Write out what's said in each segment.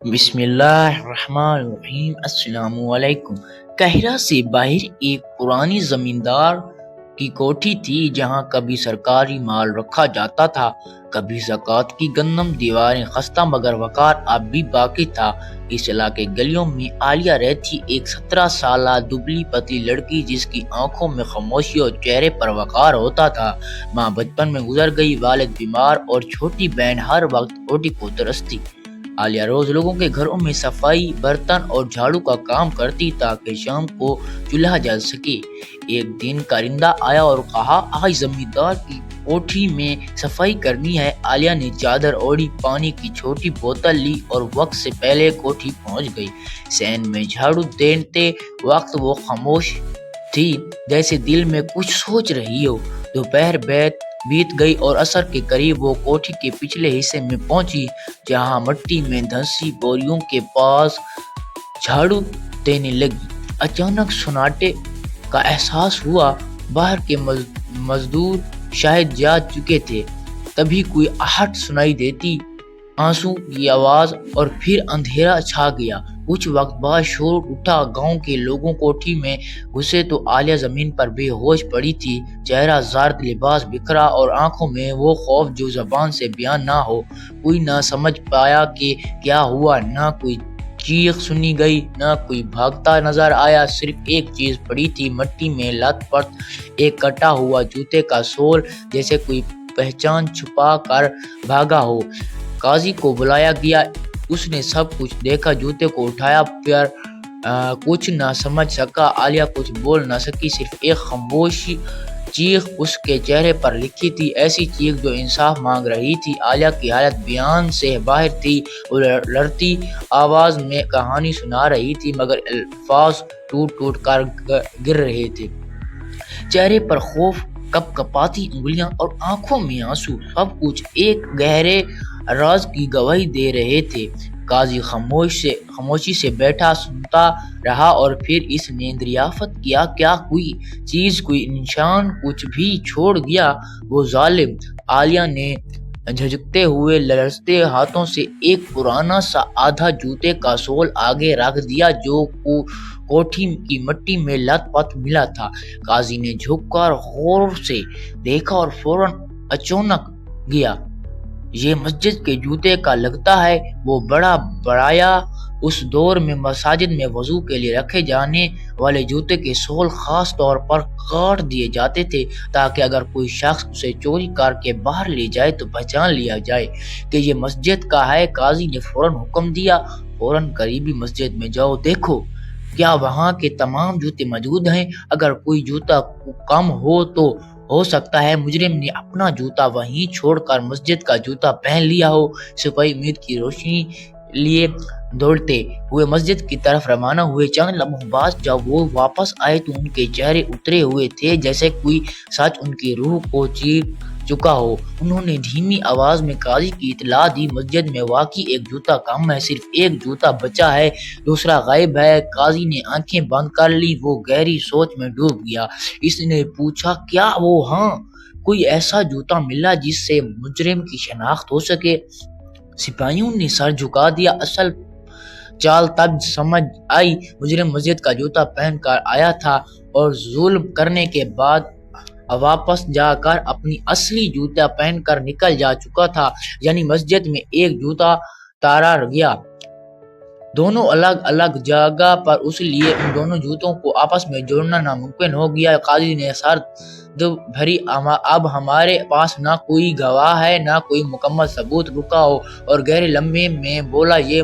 بسم اللہ الرحمن الرحیم۔ السلام علیکم۔ قاہرہ سے باہر ایک پرانی زمیندار کی کوٹھی تھی جہاں کبھی سرکاری مال رکھا جاتا تھا، کبھی زکوٰۃ کی گندم۔ دیواریں خستہ مگر وقار اب بھی باقی تھا۔ اس علاقے گلیوں میں عالیہ رہتی ایک 17 سالہ دبلی پتلی لڑکی جس کی آنکھوں میں خاموشی اور چہرے پر وقار ہوتا تھا۔ ماں بچپن میں گزر گئی، والد بیمار اور چھوٹی بہن ہر وقت روٹی کو ترستی۔ عالیہ روز لوگوں کے گھروں میں صفائی، برتن اور جھاڑو کا کام کرتی تاکہ شام کو چولہا جل سکے۔ ایک دن کارندہ آیا اور کہا، آج زمیندار کی کوٹھی میں صفائی کرنی ہے۔ عالیہ نے چادر اوڑھی، پانی کی چھوٹی بوتل لی اور وقت سے پہلے کوٹھی پہنچ گئی۔ صحن میں جھاڑو دیتے وقت وہ خاموش تھی، جیسے دل میں کچھ سوچ رہی ہو۔ دوپہر بیت گئی اور عصر کے قریب وہ کوٹھی کے پچھلے حصے میں پہنچی، جہاں مٹی میں دھنسی بوریوں کے پاس جھاڑو دینے لگی۔ اچانک سناٹے کا احساس ہوا۔ باہر کے مزدور شاید جا چکے تھے۔ تبھی کوئی آہٹ سنائی دیتی، آنسو کی آواز، اور پھر اندھیرا چھا گیا۔ کچھ وقت بعد شور اٹھا۔ گاؤں کے لوگ کوٹھی میں گھسے تو عالیہ زمین پر بے ہوش پڑی تھی، چہرہ زرد، لباس بکھرا اور آنکھوں میں وہ خوف جو زبان سے بیان نہ ہو۔ کوئی نہ سمجھ پایا کہ کیا ہوا، نہ کوئی چیخ سنی گئی، نہ کوئی بھاگتا نظر آیا۔ صرف ایک چیز پڑی تھی مٹی میں لت پت، ایک کٹا ہوا جوتے کا سول، جیسے کوئی پہچان چھپا کر بھاگا ہو۔ قاضی کو بلایا گیا۔ اس نے سب کچھ دیکھا، جوتے کو اٹھایا، پھر کچھ نہ سمجھ سکا۔ عالیہ کچھ بول نہ سکی، صرف ایک خاموش چیخ اس کے چہرے پر لکھی تھی، ایسی چیخ جو انصاف مانگ رہی تھی۔ عالیہ کی حالت بیان سے باہر تھی۔ وہ لڑتی آواز میں کہانی سنا رہی تھی، مگر الفاظ ٹوٹ ٹوٹ کر گر رہے تھے۔ چہرے پر خوف، کپ کپاتی انگلیاں اور آنکھوں میں آنسو، سب کچھ ایک گہرے راز کی گواہی دے رہے تھے۔ قاضی خاموشی سے بیٹھا سنتا رہا، اور پھر اس نے دریافت کیا، کیا کوئی چیز، کوئی نشان، کچھ بھی چھوڑ گیا وہ ظالم؟ عالیہ نے جھجکتے ہوئے لرزتے ہاتھوں سے ایک پرانا سا آدھا جوتے کا سول آگے رکھ دیا، جو کوٹھی کی مٹی میں لت پت ملا تھا۔ قاضی نے جھک کر غور سے دیکھا اور فوراً اچونک گیا۔ یہ مسجد کے جوتے کا لگتا ہے۔ وہ بڑا بڑایا۔ اس دور میں مساجد میں وضو کے لیے رکھے جانے والے جوتے کے سول خاص طور پر کاٹ دیے جاتے تھے، تاکہ اگر کوئی شخص اسے چوری کر کے باہر لے جائے تو پہچان لیا جائے کہ یہ مسجد کا ہے۔ قاضی نے فوراً حکم دیا، فوراً قریبی مسجد میں جاؤ، دیکھو کیا وہاں کے تمام جوتے موجود ہیں۔ اگر کوئی جوتا کم ہو تو ہو سکتا ہے مجرم نے اپنا جوتا وہیں چھوڑ کر مسجد کا جوتا پہن لیا ہو۔ سپاہی امید کی روشنی لیے دوڑتے ہوئے مسجد کی طرف روانہ ہوئے۔ چند لمحوں بعد جب وہ واپس آئے تو ان کے چہرے اترے ہوئے تھے، جیسے کوئی سچ ان کی روح کو چیر چکا ہو۔ انہوں نے دھیمی آواز میں قاضی کی اطلاع دی، مسجد میں واقعی ایک جوتا کم ہے، صرف ایک جوتا بچا ہے، دوسرا غائب ہے۔ قاضی نے آنکھیں بند کر لی، وہ گہری سوچ میں ڈوب گیا۔ اس نے پوچھا، کیا وہ ہاں کوئی ایسا جوتا ملا جس سے مجرم کی شناخت ہو سکے؟ سپاہیوں نے سر جھکا دیا۔ اصل چال تب سمجھ آئی، مجرم مسجد کا جوتا پہن کر آیا تھا اور ظلم کرنے کے بعد واپس جا کر اپنی اصلی جوتا پہن کر نکل جا چکا تھا، یعنی مسجد میں ایک جوتا تارا گیا، دونوں الگ الگ جگہ پر، اس لیے ان دونوں جوتوں کو آپس میں جوڑنا ناممکن ہو گیا۔ قاضی نے سرد بھری، اب ہمارے پاس نہ کوئی گواہ ہے نہ کوئی مکمل ثبوت، رکا اور گہرے لمحے میں بولا، یہ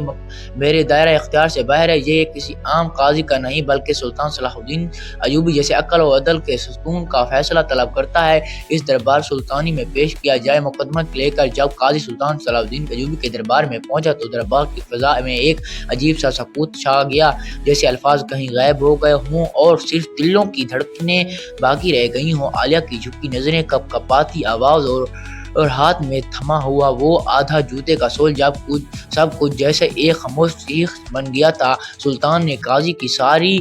میرے دائرہ اختیار سے باہر ہے، یہ کسی عام قاضی کا نہیں بلکہ سلطان صلاح الدین ایوبی جیسے عقل و عدل کے ستون کا فیصلہ طلب کرتا ہے۔ اس دربار سلطانی میں پیش کیا جائے۔ مقدمہ لے کر جب قاضی سلطان صلاح الدین ایوبی کے دربار میں پہنچا تو دربار کی فضا میں ایک عجیب سا سکوت چھا گیا، جیسے الفاظ کہیں غائب ہو گئے ہوں اور صرف دلوں کی دھڑکنیں باقی رہ گئی ہوں۔ عالیہ کی جھکی نظریں، کپ کپاتی آواز اور اور ہاتھ میں تھما ہوا وہ آدھا جوتے کا سول جب سب کچھ جیسے ایک خاموش چیخ بن گیا تھا۔ سلطان نے قاضی کی ساری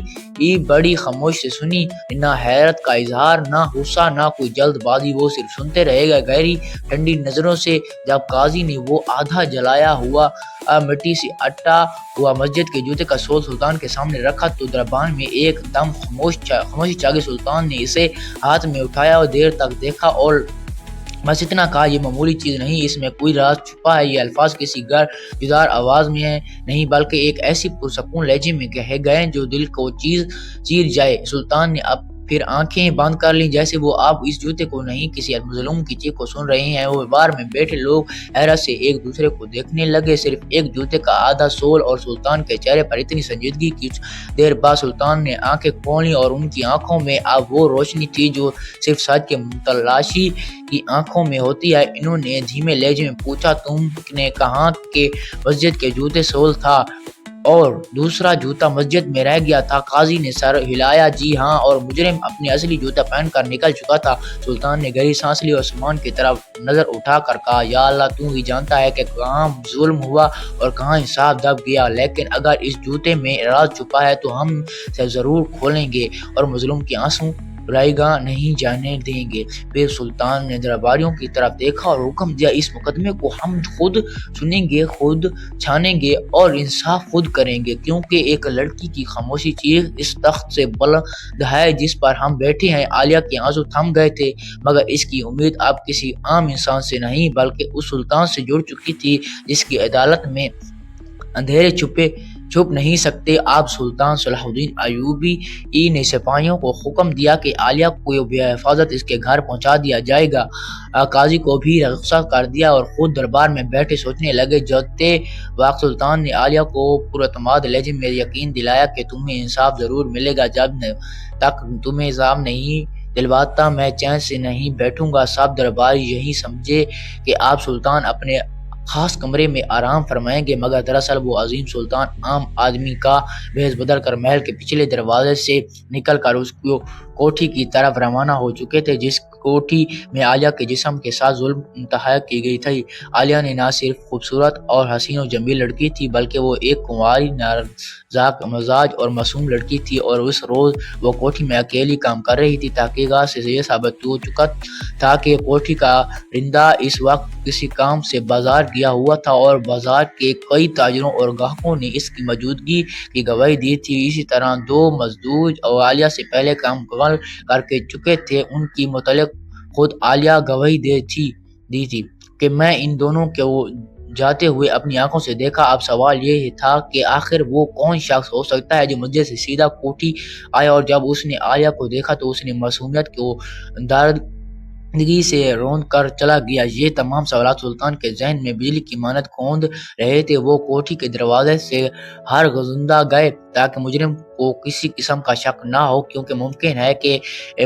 بڑی خاموش سے سنی، نہ حیرت کا اظہار، نہ غصہ، نہ کوئی جلد بازی، وہ صرف سنتے رہے گا گہری ٹھنڈی نظروں سے۔ جب قاضی نے وہ آدھا جلایا ہوا مٹی سے اٹا ہوا مسجد کے جوتے کا سول سلطان کے سامنے رکھا تو دربار میں ایک دم خاموشی چھا گئی۔ سلطان نے اسے ہاتھ میں اٹھایا اور دیر تک دیکھا اور بس اتنا کہا، یہ معمولی چیز نہیں، اس میں کوئی راز چھپا ہے۔ یہ الفاظ کسی گرجدار آواز میں ہے نہیں بلکہ ایک ایسی پرسکون لہجے میں کہے گئے جو دل کو چیر جائے۔ سلطان نے اب پھر آنکھیں بند کر لیں جیسے وہ اب اس جوتے کو نہیں کسی مظلوم کی چیخ کو سن رہے ہیں۔ وہ بار میں بیٹھے لوگ حیرت سے ایک دوسرے کو دیکھنے لگے، صرف ایک جوتے کا آدھا سول اور سلطان کے چہرے پر اتنی سنجیدگی۔ کچھ دیر بعد سلطان نے آنکھیں کھولیں اور ان کی آنکھوں میں اب وہ روشنی تھی جو صرف سچ کے متلاشی کی آنکھوں میں ہوتی ہے۔ انہوں نے دھیمے لہجے میں پوچھا، تم نے کہا کہ مسجد کے جوتے سول تھا اور دوسرا جوتا مسجد میں رہ گیا تھا؟ قاضی نے سر ہلایا، جی ہاں، اور مجرم اپنی اصلی جوتا پہن کر نکل چکا تھا۔ سلطان نے گہری سانس لی اور آسمان کی طرف نظر اٹھا کر کہا، یا اللہ، تو ہی جانتا ہے کہ کہاں ظلم ہوا اور کہاں انصاف دب گیا، لیکن اگر اس جوتے میں راز چھپا ہے تو ہم سے ضرور کھولیں گے اور مظلوم کی آنسو رائے گاہ نہیں جانے دیں گے۔ پھر سلطان نے درباریوں کی طرف دیکھا اور حکم دیا، اس مقدمے کو ہم خود سنیں گے، خود چھانیں گے اور انصاف خود کریں گے، کیونکہ ایک لڑکی کی خاموشی چیخ اس تخت سے بلند ہے جس پر ہم بیٹھے ہیں۔ عالیہ کے آنسو تھم گئے تھے، مگر اس کی امید اب کسی عام انسان سے نہیں بلکہ اس سلطان سے جڑ چکی تھی جس کی عدالت میں اندھیرے چھپ نہیں سکتے۔ اب سلطان صلاح الدین ایوبی نے سپاہیوں کو حکم دیا کہ عالیہ کو بحفاظت اس کے گھر پہنچا دیا جائے گا۔ قاضی کو بھی رخصت کر دیا اور خود دربار میں بیٹھے سوچنے لگے۔ جاتے وقت سلطان نے عالیہ کو پراعتماد لہجے میں یقین دلایا کہ تمہیں انصاف ضرور ملے گا، جب تک تمہیں انصاف نہیں دلواتا میں چین سے نہیں بیٹھوں گا۔ سب درباری یہی سمجھے کہ آپ سلطان اپنے خاص کمرے میں آرام فرمائیں گے، مگر دراصل وہ عظیم سلطان عام آدمی کا بھیس بدل کر محل کے پچھلے دروازے سے نکل کر اس کوٹھی کی طرف روانہ ہو چکے تھے جس کوٹھی میں عالیہ کے جسم کے ساتھ ظلم انتہا کی گئی تھی۔ عالیہ نے نہ صرف خوبصورت اور حسین و جمیل لڑکی تھی بلکہ وہ ایک کنواری نازک مزاج اور معصوم لڑکی تھی، اور اس روز وہ کوٹھی میں اکیلی کام کر رہی تھی۔ تحقیقات سے یہ ثابت ہو چکا تھا کہ کوٹھی کا رندہ اس وقت کسی کام سے بازار گیا ہوا تھا اور بازار کے کئی تاجروں اور گاہکوں نے اس کی موجودگی کی گواہی دی تھی۔ اسی طرح دو مزدور عالیہ سے پہلے کام مکمل کر کے چکے تھے، ان کی متعلق خود عالیہ گواہی دی تھی کہ میں ان دونوں کو جاتے ہوئے اپنی آنکھوں سے دیکھا۔ اب سوال یہ تھا کہ آخر وہ کون شخص ہو سکتا ہے جو مسجد سے سیدھا کوٹھی آیا، اور جب اس نے عالیہ کو دیکھا تو اس نے معصومیت کو دردگی سے روند کر چلا گیا۔ یہ تمام سوالات سلطان کے ذہن میں بجلی کی مانند گونج رہے تھے۔ وہ کوٹھی کے دروازے سے ہر گزندہ گئے تاکہ مجرم کو کسی قسم کا شک نہ ہو، کیونکہ ممکن ہے کہ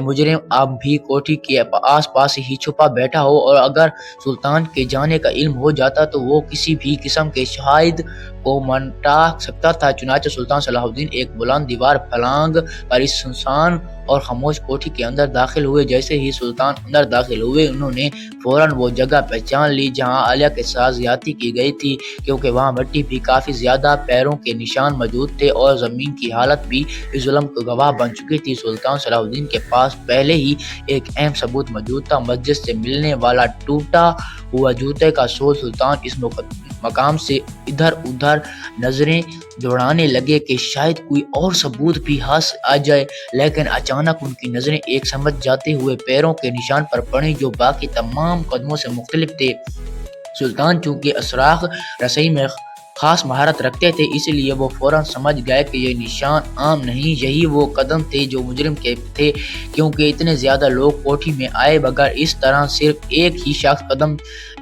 مجرم اب بھی کوٹھی کے آس پاس ہی چھپا بیٹھا ہو، اور اگر سلطان کے جانے کا علم ہو جاتا تو وہ کسی بھی قسم کے شاہد کو منٹا سکتا تھا۔ چنانچہ سلطان صلاح الدین ایک بلند دیوار پھلانگ کر اس سنسان اور خاموش کوٹھی کے اندر داخل ہوئے۔ جیسے ہی سلطان اندر داخل ہوئے انہوں نے فوراً وہ جگہ پہچان لی جہاں عالیہ کے ساتھ زیادتی کی گئی تھی، کیونکہ وہاں مٹی بھی کافی زیادہ، پیروں کے نشان موجود تھے اور زمین کی حالت بھی اس ظلم کو گواہ بن چکی تھی۔ سلطان صلاح الدین کے پاس پہلے ہی ایک اہم ثبوت موجود تھا، مسجد سے ملنے والا ٹوٹا ہوا جوتے کا سول۔ سلطان اس مقام سے ادھر ادھر نظریں دوڑانے لگے کہ شاید کوئی اور ثبوت بھی ہاتھ آ جائے، لیکن اچانک ان کی نظریں ایک سمت جاتے ہوئے پیروں کے نشان پر پڑیں جو باقی تمام قدموں سے مختلف تھے۔ سلطان چونکہ اسراغ رسائی میں خاص مہارت رکھتے تھے، اس لیے وہ فوراً سمجھ گئے کہ یہ نشان عام نہیں، یہی وہ قدم تھے جو مجرم کے تھے، کیونکہ اتنے زیادہ لوگ کوٹھی میں آئے بغیر اس طرح صرف ایک ہی شخص قدم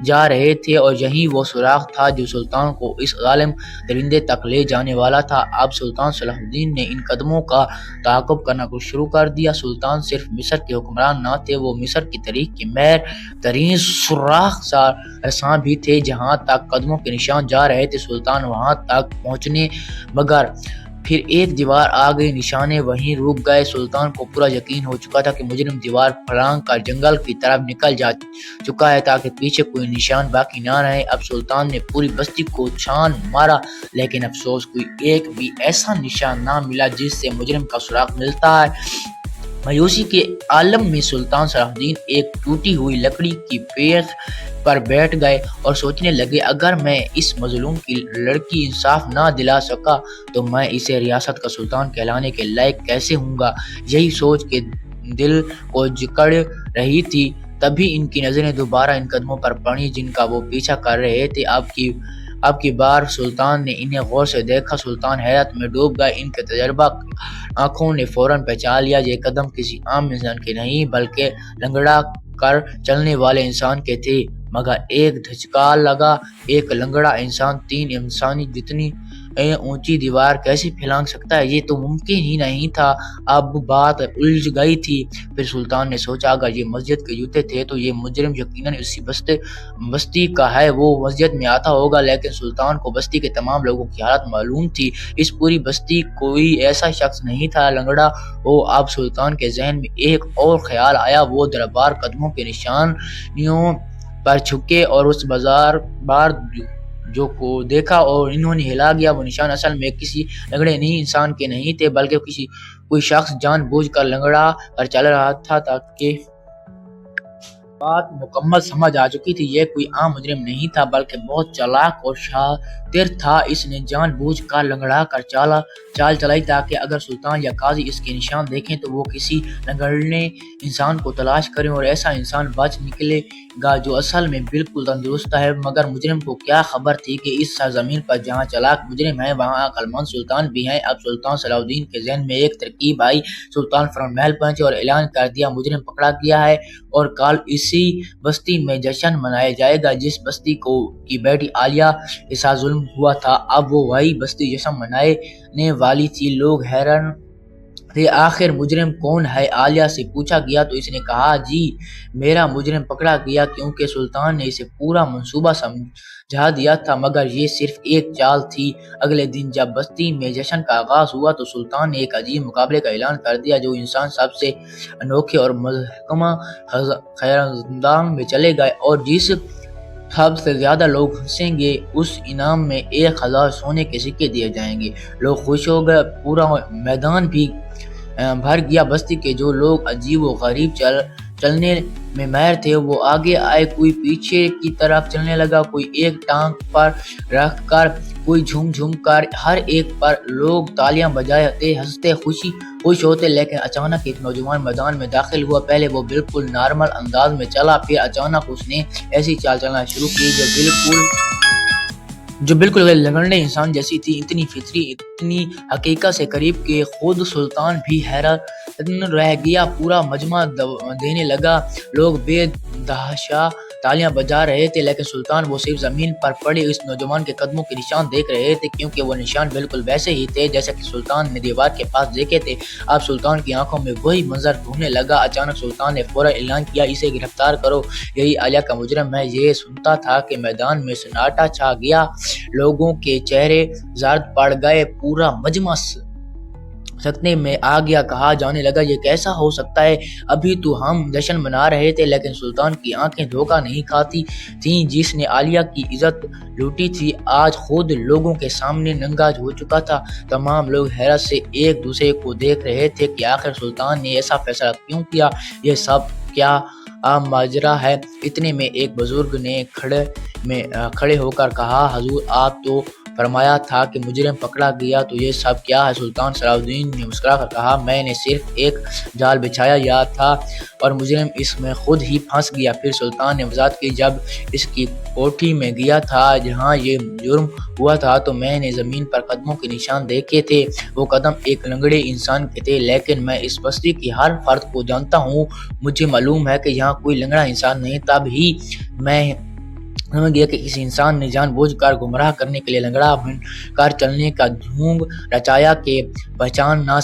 جا رہے تھے، اور یہی وہ سراغ تھا جو سلطان کو اس ظالم درندے تک لے جانے والا تھا۔ اب سلطان صلاح الدین نے ان قدموں کا تعاقب کرنا شروع کر دیا۔ سلطان صرف مصر کے حکمران نہ تھے، وہ مصر کی تاریخ کے مہر ترین سراغ رساں بھی تھے۔ جہاں تک قدموں کے نشان جا رہے تھے سلطان وہاں تک پہنچنے مگر پھر ایک دیوار آ گئی، نشانے وہیں رک گئے۔ سلطان کو پورا یقین ہو چکا تھا کہ مجرم دیوار پھلانگ کر جنگل کی طرف نکل جا چکا ہے تاکہ پیچھے کوئی نشان باقی نہ رہے۔ اب سلطان نے پوری بستی کو چھان مارا، لیکن افسوس کوئی ایک بھی ایسا نشان نہ ملا جس سے مجرم کا سراغ ملتا ہے۔ مایوسی کے عالم میں سلطان صلاح الدین ایک ٹوٹی ہوئی لکڑی کی پیڑ پر بیٹھ گئے اور سوچنے لگے، اگر میں اس مظلوم کی لڑکی انصاف نہ دلا سکا تو میں اسے ریاست کا سلطان کہلانے کے لائق کیسے ہوں گا۔ یہی سوچ کے دل کو جکڑ رہی تھی، تبھی ان کی نظریں دوبارہ ان قدموں پر پڑیں جن کا وہ پیچھا کر رہے تھے۔ اب کی بار سلطان نے انہیں غور سے دیکھا۔ سلطان حیرت میں ڈوب گئے۔ ان کے تجربہ آنکھوں نے فوراً پہچان لیا، یہ قدم کسی عام انسان کے نہیں بلکہ لنگڑا کر چلنے والے انسان کے تھے۔ مگر ایک دھچکا لگا، ایک لنگڑا انسان 3 انسانی جتنی اونچی دیوار کیسے پھلانگ سکتا ہے؟ یہ تو ممکن ہی نہیں تھا۔ اب بات الجھ گئی تھی۔ پھر سلطان نے سوچا، اگر یہ مسجد کے جوتے تھے تو یہ مجرم یقیناً اسی بستی کا ہے۔ وہ مسجد میں آتا ہوگا، لیکن سلطان کو بستی کے تمام لوگوں کی حالت معلوم تھی۔ اس پوری بستی کوئی ایسا شخص نہیں تھا لنگڑا ہو۔ اب سلطان کے ذہن میں ایک اور خیال آیا۔ وہ دربار قدموں کے نشانیوں پر چھکے اور اس بار جو کو دیکھا اور انہوں نے ہلا گیا، وہ نشان اصل میں کسی لنگڑے نہیں انسان کے نہیں تھے بلکہ کوئی شخص جان بوجھ کر لنگڑا کر چل رہا تھا تاکہ بات مکمل سمجھ آ چکی تھی۔ یہ کوئی عام مجرم نہیں تھا بلکہ بہت چالاک اور شاطر تھا۔ اس نے جان بوجھ کر لنگڑا کر چال چلائی تاکہ اگر سلطان یا قاضی اس کے نشان دیکھیں تو وہ کسی لنگڑے انسان کو تلاش کریں اور ایسا انسان بچ نکلے گا جو اصل میں بالکل تندرست ہے۔ مگر مجرم کو کیا خبر تھی کہ اس سرزمین پر جہاں چالاک مجرم ہیں وہاں عقل مند سلطان بھی ہیں۔ اب سلطان صلاح الدین کے ذہن میں ایک ترکیب آئی۔ سلطان فوراً محل پہنچے اور اعلان کر دیا، مجرم پکڑا گیا ہے اور کل اسی بستی میں جشن منایا جائے گا جس بستی کی بیٹی عالیہ کے ساتھ ظلم ہوا تھا۔ اب وہ وہی بستی جشن منانے والی تھی۔ لوگ حیران تھے، آخر مجرم کون ہے؟ عالیہ سے پوچھا گیا تو اس نے کہا، جی میرا مجرم پکڑا گیا کیونکہ سلطان نے اسے پورا منصوبہ سمجھا دیا تھا، مگر یہ صرف ایک چال تھی۔ اگلے دن جب بستی میں جشن کا آغاز ہوا تو سلطان نے ایک عجیب مقابلے کا اعلان کر دیا۔ جو انسان سب سے انوکھے اور محکمہ خیراندام میں چلے گئے اور جس سب سے زیادہ لوگ ہنسیں گے، اس انعام میں 1000 سونے کے سکے دیے جائیں گے۔ لوگ خوش ہو گئے، پورا میدان بھی بھر گیا۔ بستی کے جو لوگ عجیب و غریب چلنے میں ماہر تھے وہ آگے آئے، کوئی پیچھے کی طرف چلنے لگا، کوئی ایک ٹانگ پر رکھ کر، کوئی جھوم کر۔ ہر ایک پر لوگ تالیاں بجاتے، ہنستے، خوش ہوتے۔ لیکن اچانک ایک نوجوان میدان میں داخل ہوا۔ پہلے وہ بالکل نارمل انداز میں چلا، پھر اچانک اس نے ایسی چال چلنا شروع کی جو بالکل لنگڑے انسان جیسی تھی، اتنی فطری، اتنی حقیقت سے قریب کہ خود سلطان بھی حیران رہ گیا۔ پورا مجمع دینے لگا، لوگ بے تحاشا تالیاں بجا رہے تھے، لیکن سلطان وہ صرف زمین پر پڑے اس نوجوان کے قدموں کے نشان دیکھ رہے تھے، کیونکہ وہ نشان بالکل ویسے ہی تھے جیسے کہ سلطان نے دیوار کے پاس دیکھے تھے۔ اب سلطان کی آنکھوں میں وہی منظر گھومنے لگا۔ اچانک سلطان نے فوراً اعلان کیا، اسے گرفتار کرو، یہی عالیہ کا مجرم ہے۔ یہ سنتا تھا کہ میدان میں سناٹا چھا گیا، لوگوں کے چہرے زرد پڑ گئے، پورا مجمع سکتے میں آ گیا۔ کہا جانے لگا، یہ کیسا ہو سکتا ہے؟ ابھی تو ہم جشن منا رہے تھے۔ لیکن سلطان کی آنکھیں دھوکہ نہیں کھاتی تھیں۔ جس نے عالیہ کی عزت لوٹی تھی آج خود لوگوں کے سامنے ننگا ہو چکا تھا۔ تمام لوگ حیرت سے ایک دوسرے کو دیکھ رہے تھے کہ آخر سلطان نے ایسا فیصلہ کیوں کیا؟ یہ سب کیا ماجرا ہے؟ اتنے میں ایک بزرگ نے کھڑے ہو کر کہا، حضور آپ تو فرمایا تھا کہ مجرم پکڑا گیا، تو یہ سب کیا ہے؟ سلطان صلاح الدین نے مسکرا کر کہا، میں نے صرف ایک جال بچھایا تھا اور مجرم اس میں خود ہی پھنس گیا۔ پھر سلطان نے وضاحت کی، جب اس کی کوٹھی میں گیا تھا جہاں یہ جرم ہوا تھا تو میں نے زمین پر قدموں کے نشان دیکھے تھے۔ وہ قدم ایک لنگڑے انسان کے تھے، لیکن میں اس بستی کی ہر فرد کو جانتا ہوں، مجھے معلوم ہے کہ یہاں کوئی لنگڑا انسان نہیں۔ تب ہی میں ہمیں گیا کہ کسی انسان نے جان بوجھ کر گمراہ کرنے کے لیے لنگڑا بن کر چلنے کا ڈھونگ رچایا کہ پہچان نہ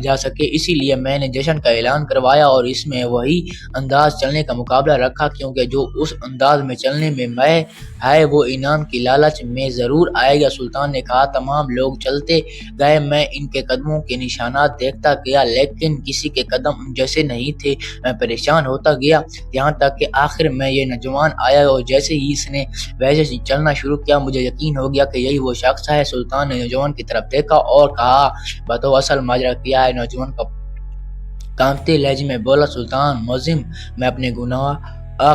جا سکے، اسی لیے میں نے جشن کا اعلان کروایا اور اس میں وہی انداز چلنے کا مقابلہ رکھا، کیونکہ جو اس انداز میں چلنے میں میں ہے وہ انعام کی لالچ میں ضرور آئے گا۔ سلطان نے کہا، تمام لوگ چلتے گئے، میں ان کے قدموں کے نشانات دیکھتا گیا، لیکن کسی کے قدم جیسے نہیں تھے۔ میں پریشان ہوتا گیا، یہاں تک کہ آخر میں یہ نوجوان آیا اور جیسے ہی اس نے ویسے ہی چلنا شروع کیا، مجھے یقین ہو گیا کہ یہی وہ شخص ہے۔ سلطان نے نوجوان کی طرف دیکھا اور کہا، بتاؤ اصل ماجرا کیا ہے؟ نوجوان کانپتے لہجے میں بولا، سلطان معظم، میں اپنے گناہ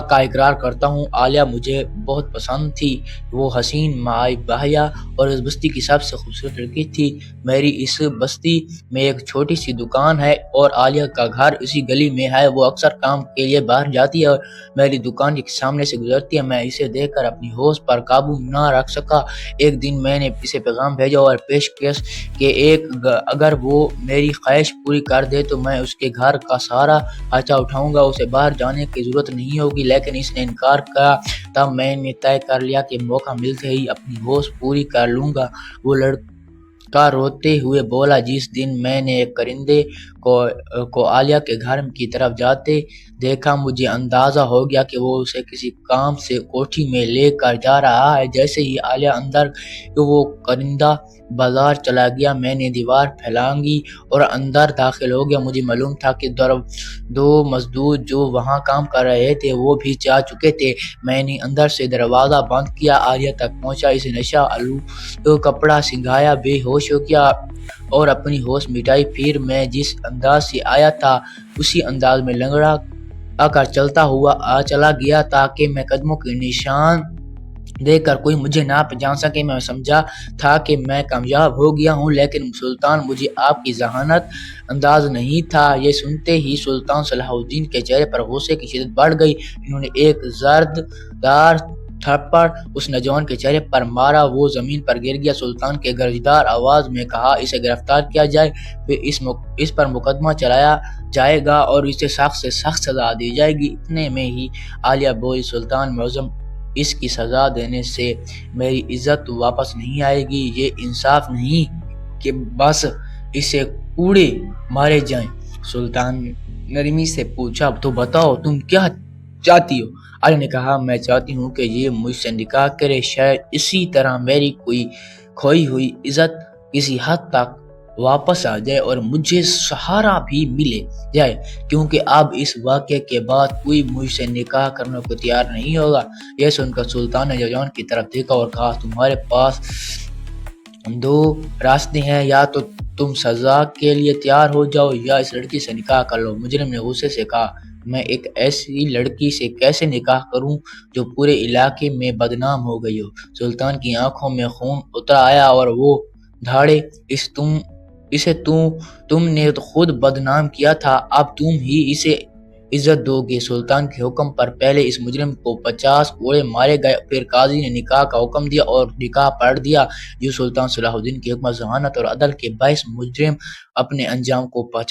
کا اقرار کرتا ہوں، عالیہ مجھے بہت پسند تھی، وہ حسین، باحیا اور اس بستی کی سب سے خوبصورت لڑکی تھی۔ میری اس بستی میں ایک چھوٹی سی دکان ہے اور عالیہ کا گھر اسی گلی میں ہے، وہ اکثر کام کے لیے باہر جاتی ہے اور میری دکان کے سامنے سے گزرتی ہے۔ میں اسے دیکھ کر اپنی ہوش پر قابو نہ رکھ سکا۔ ایک دن میں نے اسے پیغام بھیجا اور پیش کیا کہ اگر وہ میری خواہش پوری کر دے تو میں اس کے گھر کا سارا خرچہ اٹھاؤں گا، اسے باہر جانے کی ضرورت نہیں ہوگی، لیکن اس نے انکار کیا۔ تب میں نے طے کر لیا کہ موقع ملتے ہی اپنی ہوش پوری کر لوں گا۔ وہ لڑکا روتے ہوئے بولا، جس دن میں نے ایک پرندے کو عالیہ کے گھر کی طرف جاتے دیکھا، مجھے اندازہ ہو گیا کہ وہ اسے کسی کام سے کوٹھی میں لے کر جا رہا ہے۔ جیسے ہی عالیہ اندر وہ پرندہ بازار چلا گیا، میں نے دیوار پھلانگی اور اندر داخل ہو گیا۔ مجھے معلوم تھا کہ دو مزدور جو وہاں کام کر رہے تھے وہ بھی جا چکے تھے۔ میں نے اندر سے دروازہ بند کیا، عالیہ تک پہنچا، اسے نشہ آلود کپڑا سنگھایا، بے ہوش ہو گیا اور اپنی ہوش مٹائی۔ پھر میں جس انداز سے آیا تھا اسی انداز میں لنگڑا کر چلتا ہوا چلا گیا تاکہ میں قدموں کے نشان دیکھ کر کوئی مجھے نہ پہچان سکے۔ میں سمجھا تھا کہ میں کامیاب ہو گیا ہوں، لیکن سلطان مجھے آپ کی ذہانت انداز نہیں تھا۔ یہ سنتے ہی سلطان صلاح الدین کے چہرے پر غصے کی شدت بڑھ گئی۔ انہوں نے ایک زردار تھپڑ اس نوجوان کے چہرے پر مارا، وہ زمین پر گر گیا۔ سلطان کے گرجدار آواز میں کہا، اسے گرفتار کیا جائے، پھر اس پر مقدمہ چلایا جائے گا اور اسے سخت سے سخت سزا دی جائے گی۔ اتنے میں ہی عالیہ بولی، سلطان معظم، اس کی سزا دینے سے میری عزت واپس نہیں آئے گی، یہ انصاف نہیں کہ بس اسے کوڑے مارے جائیں۔ سلطان نے نرمی سے پوچھا، تو بتاؤ تم کیا چاہتی ہو؟ عالیہ نے کہا، میں چاہتی ہوں کہ یہ مجھ سے نکاح کرے، شاید اسی طرح میری کوئی کھوئی ہوئی عزت کسی حد تک واپس آ جائے اور مجھے سہارا بھی ملے جائے، کیونکہ اب اس واقعے کے بعد کوئی مجھ سے نکاح کرنے کو تیار نہیں ہوگا۔ یہ سن کر سلطان نے نوجوان کی طرف دیکھا اور کہا، تمہارے پاس دو راستے ہیں، یا تو تم سزا کے لیے تیار ہو جاؤ یا اس لڑکی سے نکاح کر لو۔ مجرم نے غصے سے کہا، میں ایک ایسی لڑکی سے کیسے نکاح کروں جو پورے علاقے میں بدنام ہو گئی ہو؟ سلطان کی آنکھوں میں خون اتر آیا اور وہ دھاڑے، اسے تم نے خود بدنام کیا تھا، اب تم ہی اسے عزت دو گے۔ سلطان کے حکم پر پہلے اس مجرم کو 50 کوڑے مارے گئے، پھر قاضی نے نکاح کا حکم دیا اور نکاح پڑھ دیا۔ جو سلطان صلاح الدین کی حکمت، ذہانت اور عدل کے باعث مجرم اپنے انجام کو پہنچا